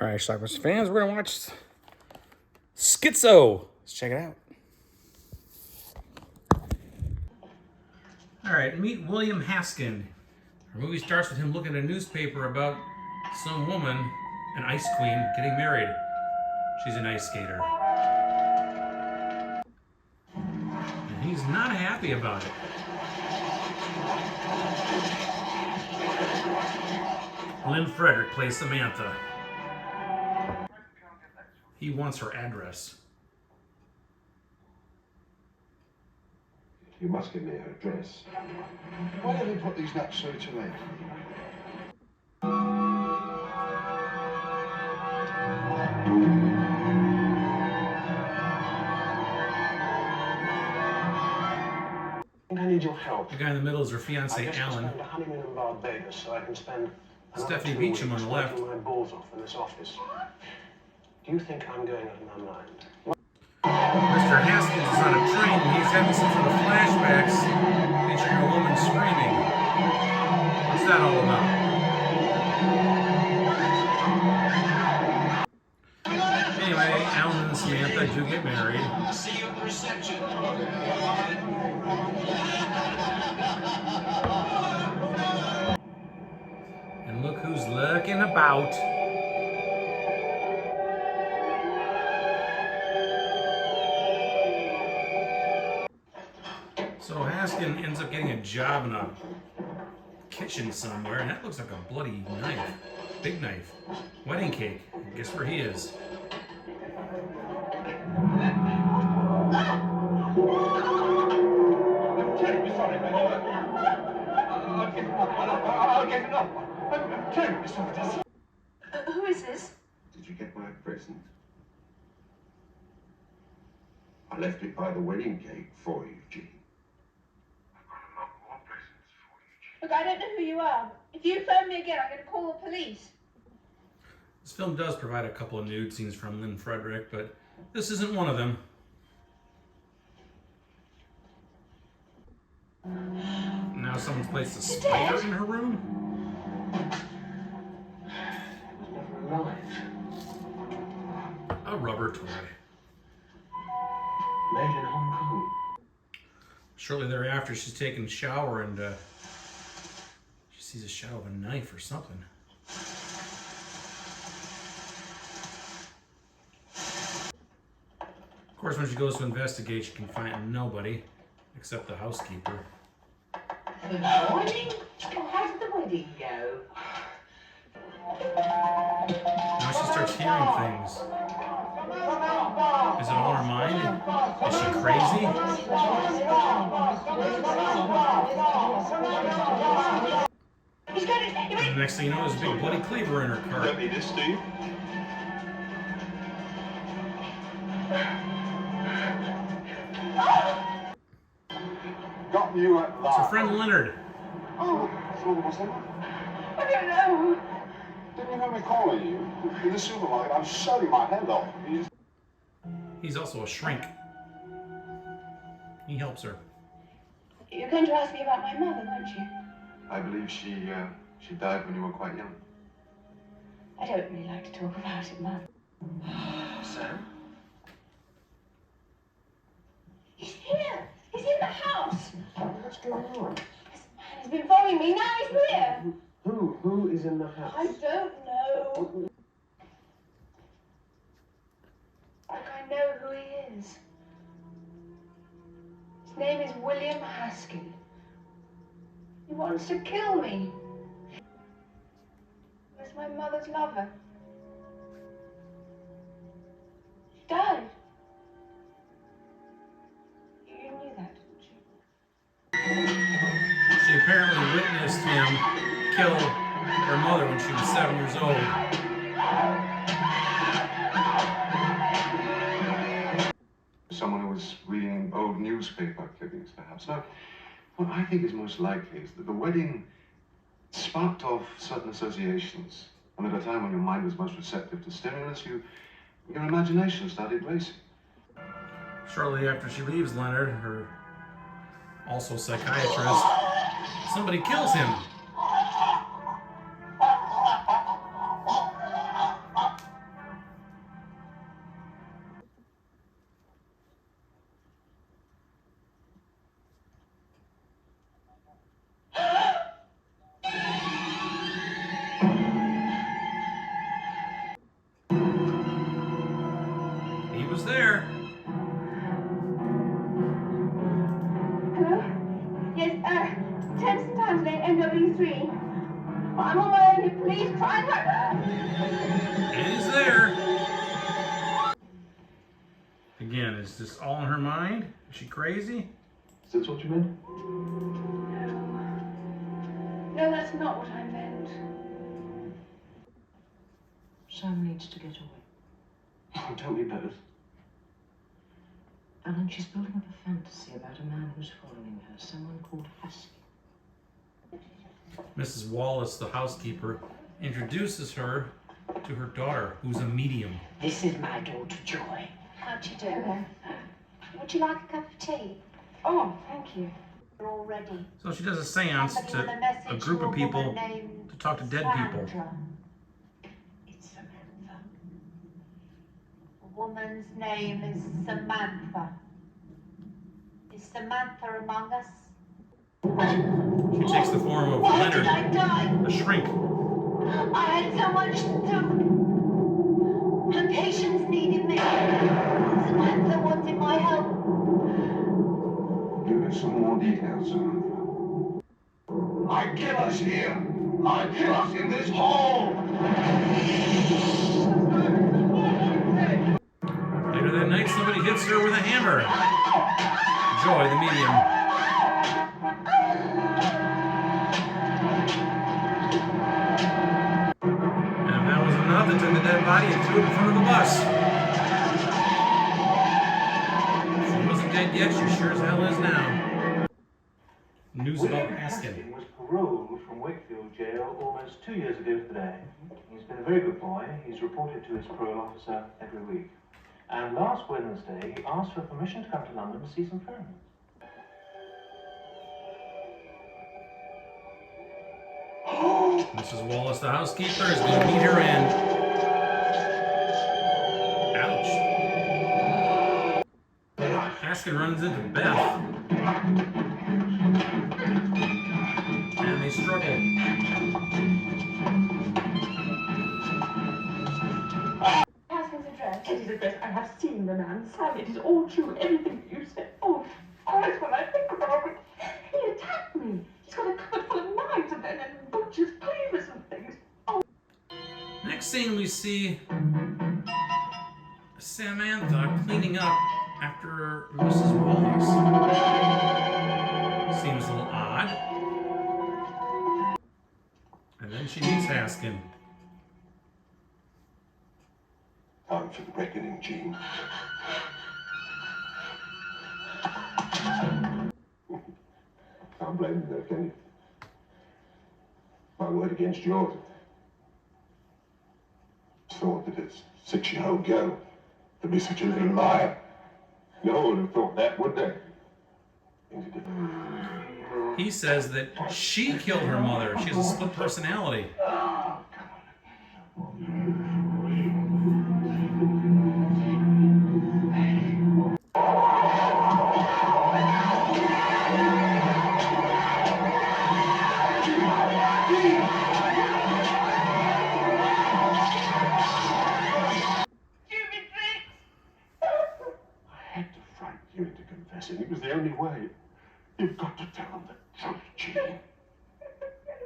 All right, Schlockmeisters fans, we're gonna watch SCHIZO. Let's check it out. All right, meet William Haskin. Our movie starts with him looking at a newspaper about some woman, an ice queen, getting married. She's an ice skater. And he's not happy about it. Lynn Frederick plays Samantha. He wants her address. You must give me her address. Why don't you put these nuts through to me? I need your help. The guy in the middle is her fiance, Alan. I just spend a honeymoon in Barbados, so I can spend Stephanie Beacham on the left. my balls off in this office. Do you think I'm going out of my mind? Mr. Haskins is on a train and he's having some sort of flashbacks featuring a woman screaming. What's that all about? Anyway, Alan and Samantha do get married. See you at the reception. And look who's lurking about. So Haskin ends up getting a job in a kitchen somewhere, and that looks like a bloody knife. Big knife. Wedding cake. Guess where he is. Who is this? Did you get my present? I left it by the wedding cake for you, Jean. I've got a lot more presents for you, Jean. Look, I don't know who you are. If you phone me again, I'm going to call the police. This film does provide a couple of nude scenes from Lynn Frederick, but this isn't one of them. Now someone's placed a spider in her room? A rubber toy. Made in Hong Kong. Shortly thereafter, she's taking a shower and she sees a shadow of a knife or something. Of course, when she goes to investigate, she can find nobody except the housekeeper. Good morning. How did the wedding go? Now she starts hearing things. Is it all in her mind? Is she crazy? And the next thing you know, there's a big bloody cleaver in her car. Don't need this, Steve. Got you at last. It's her friend Leonard. Oh, so what's that? I don't know. Didn't you have me calling you? In the supermarket, I'm shutting my head off. He's also a shrink. He helps her. You're going to ask me about my mother, weren't you? I believe she died when you were quite young. I don't really like to talk about it, Mum. Sam? He's here. He's in the house. What's going on? This man has been following me. Now he's here. Who is in the house? I don't know. Look, I know who he is. His name is William Haskin. He wants to kill me. He was my mother's lover. She died. You knew that, didn't you? She apparently witnessed him kill her mother when she was 7 years old. Someone who was reading old newspaper clippings, perhaps. Now, what I think is most likely is that the wedding sparked off certain associations. And at a time when your mind was most receptive to stimulus, your imagination started racing. Shortly after she leaves Leonard, her also psychiatrist, somebody kills him. BLU-3. I'm on my own here. Please try and help. And he's there. Again, is this all in her mind? Is she crazy? Is that what you meant? No, that's not what I meant. Sam needs to get away. Oh, don't we both? Alan, she's building up a fantasy about a man who's following her, someone called Haskell. Mrs. Wallace, the housekeeper, introduces her to her daughter, who's a medium. This is my daughter, Joy. How'd you do? Would you like a cup of tea? Oh, thank you. Already. So she does a seance to a group of people to talk to dead people. It's Samantha. A woman's name is Samantha. Is Samantha among us? She takes the form of Why Leonard, did I die? a shrink. I had so much to do. My patients needed me. Samantha wanted my help. Give us some more details, Samantha. I kill us here. I kill us in this hole. Later that night, somebody hits her with a hammer. Joy, the medium. And that was enough. They took the dead body and threw it in front of the bus. She wasn't dead yet. She sure as hell is now. News about Askin. Was paroled from Wakefield jail almost 2 years ago today. He's been a very good boy. He's reported to his parole officer every week. And last Wednesday, he asked for permission to come to London to see some friends. Mrs. Wallace, the housekeeper, is going to meet her end. Ouch. Askin runs into Beth. And they struggle. Haskin's address. It is address. I have seen the man. Sam, it is all true. Everything you said. Oh, Christ, when I think about it. He attacked me. He's got a cupboard full of knives and butcher's cleavers and things. Oh. Next scene, we see Samantha cleaning up after Mrs. Wallace. Seems a little odd. And then she meets Haskin. Time for the reckoning, Gene. Can't blame you though, can you? My word against yours. Thought that it's 6-year-old girl to be such a little liar. No one would have thought that, would they? Things are different. He says that she killed her mother. She has a split personality. I had to frighten you into confessing. It was the only way. You've got to tell them the truth, Gene. Get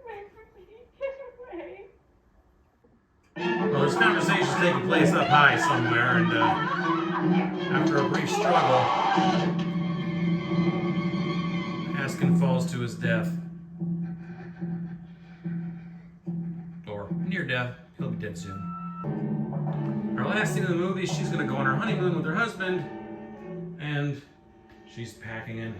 away from me. Get away. Well, this conversation's taking place up high somewhere, and after a brief struggle, Haskin falls to his death. Or near death. He'll be dead soon. Our last scene of the movie, she's going to go on her honeymoon with her husband, and she's packing a knife.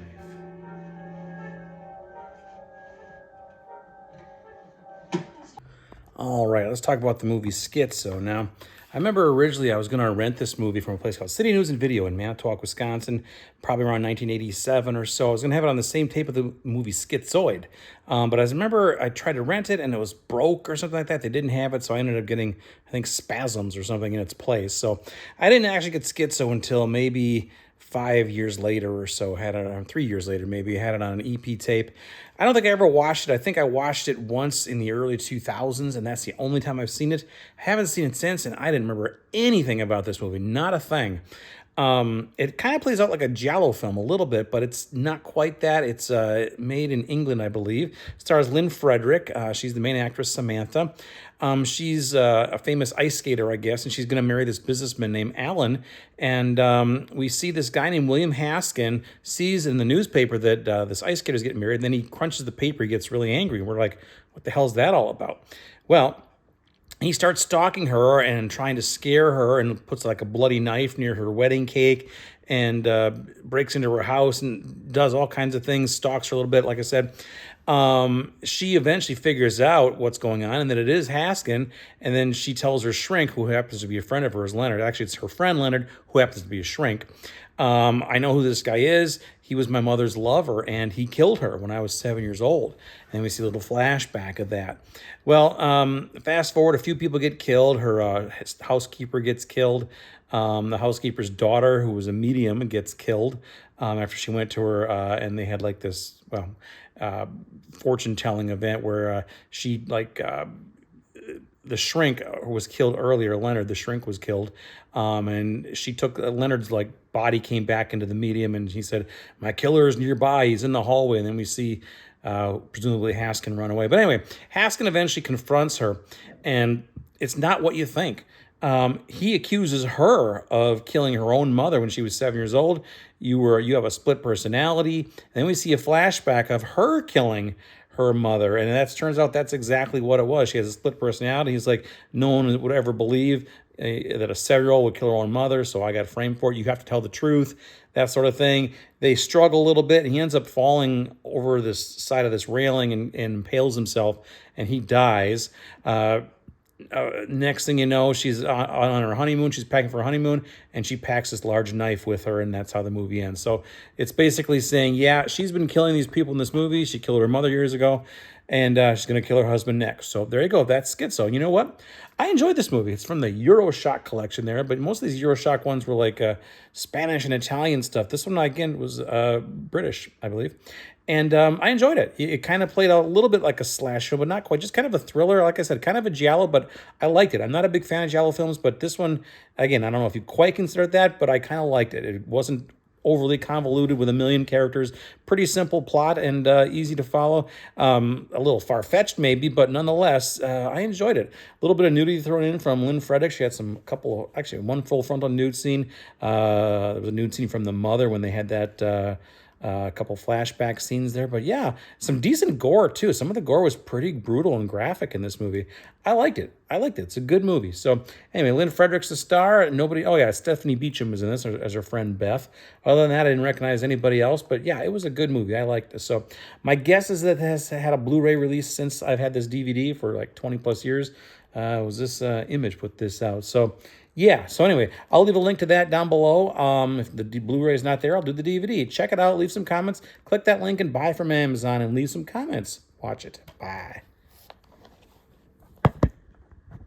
All right, let's talk about the movie Schizo. Now, I remember originally I was going to rent this movie from a place called City News and Video in Manitowoc, Wisconsin, probably around 1987 or so. I was going to have it on the same tape of the movie Schizoid. But I remember I tried to rent it and it was broke or something like that. They didn't have it, so I ended up getting, I think, Spasms or something in its place. So I didn't actually get Schizo until maybe 5 years later or so. Had it on 3 years later, maybe. I had it on an EP tape. I don't think I ever watched it. I think I watched it once in the early 2000s, and that's the only time I've seen it. I haven't seen it since, and I didn't remember anything about this movie. Not a thing. It kind of plays out like a giallo film a little bit, but it's not quite that. It's made in England, I believe. Stars Lynn Frederick. She's the main actress, Samantha. She's a famous ice skater, I guess, and she's going to marry this businessman named Alan. And we see this guy named William Haskin sees in the newspaper that this ice skater is getting married, and then he crunches the paper. He gets really angry. We're like, what the hell is that all about? Well, he starts stalking her and trying to scare her and puts like a bloody knife near her wedding cake and breaks into her house and does all kinds of things, stalks her a little bit, like I said. She eventually figures out what's going on and that it is Haskin, and then she tells her shrink, who happens to be a friend of hers, Leonard. Actually, it's her friend Leonard, who happens to be a shrink. I know who this guy is. He was my mother's lover, and he killed her when I was 7 years old. And we see a little flashback of that. Well, fast forward, a few people get killed. Her housekeeper gets killed. The housekeeper's daughter, who was a medium, gets killed after she went to her, and they had like this, fortune-telling event where she, the shrink was killed earlier. Leonard, the shrink, was killed. And she took Leonard's body, came back into the medium, and he said, "My killer is nearby. He's in the hallway." And then we see presumably Haskin run away. But anyway, Haskin eventually confronts her, and it's not what you think. He accuses her of killing her own mother when she was 7 years old. You have a split personality. And then we see a flashback of her killing her mother, and that turns out that's exactly what it was. She has a split personality. He's like, no one would ever believe that a 7-year-old would kill her own mother, so I got framed for it. You have to tell the truth, that sort of thing. They struggle a little bit, and he ends up falling over this side of this railing and impales himself, and he dies. Next thing you know, she's on her honeymoon. She's packing for her honeymoon, and she packs this large knife with her, and that's how the movie ends. So it's basically saying, yeah, she's been killing these people in this movie. She killed her mother years ago, and she's going to kill her husband next. So there you go. That's Schizo. You know what? I enjoyed this movie. It's from the Euroshock collection there, but most of these Euroshock ones were like Spanish and Italian stuff. This one, again, was British, I believe. And I enjoyed it. It kind of played out a little bit like a slasher, but not quite. Just kind of a thriller, like I said, kind of a giallo, but I liked it. I'm not a big fan of giallo films, but this one, again, I don't know if you quite consider it that, but I kind of liked it. It wasn't overly convoluted with a million characters. Pretty simple plot and easy to follow. A little far-fetched maybe, but nonetheless, I enjoyed it. A little bit of nudity thrown in from Lynn Frederick. She had one full frontal nude scene. There was a nude scene from the mother when they had that... a couple flashback scenes there, but yeah, some decent gore too. Some of the gore was pretty brutal and graphic in this movie. I liked it. It's a good movie. So anyway, Lynn Frederick's the star. Stephanie Beacham is in this as her friend Beth. Other than that, I didn't recognize anybody else, but yeah, it was a good movie. I liked this. So my guess is that it has had a Blu-ray release since I've had this DVD for like 20 plus years. Was this Image put this out? So yeah, so anyway, I'll leave a link to that down below. If the Blu-ray is not there, I'll do the DVD. Check it out, leave some comments, click that link and buy from Amazon and leave some comments. Watch it. Bye.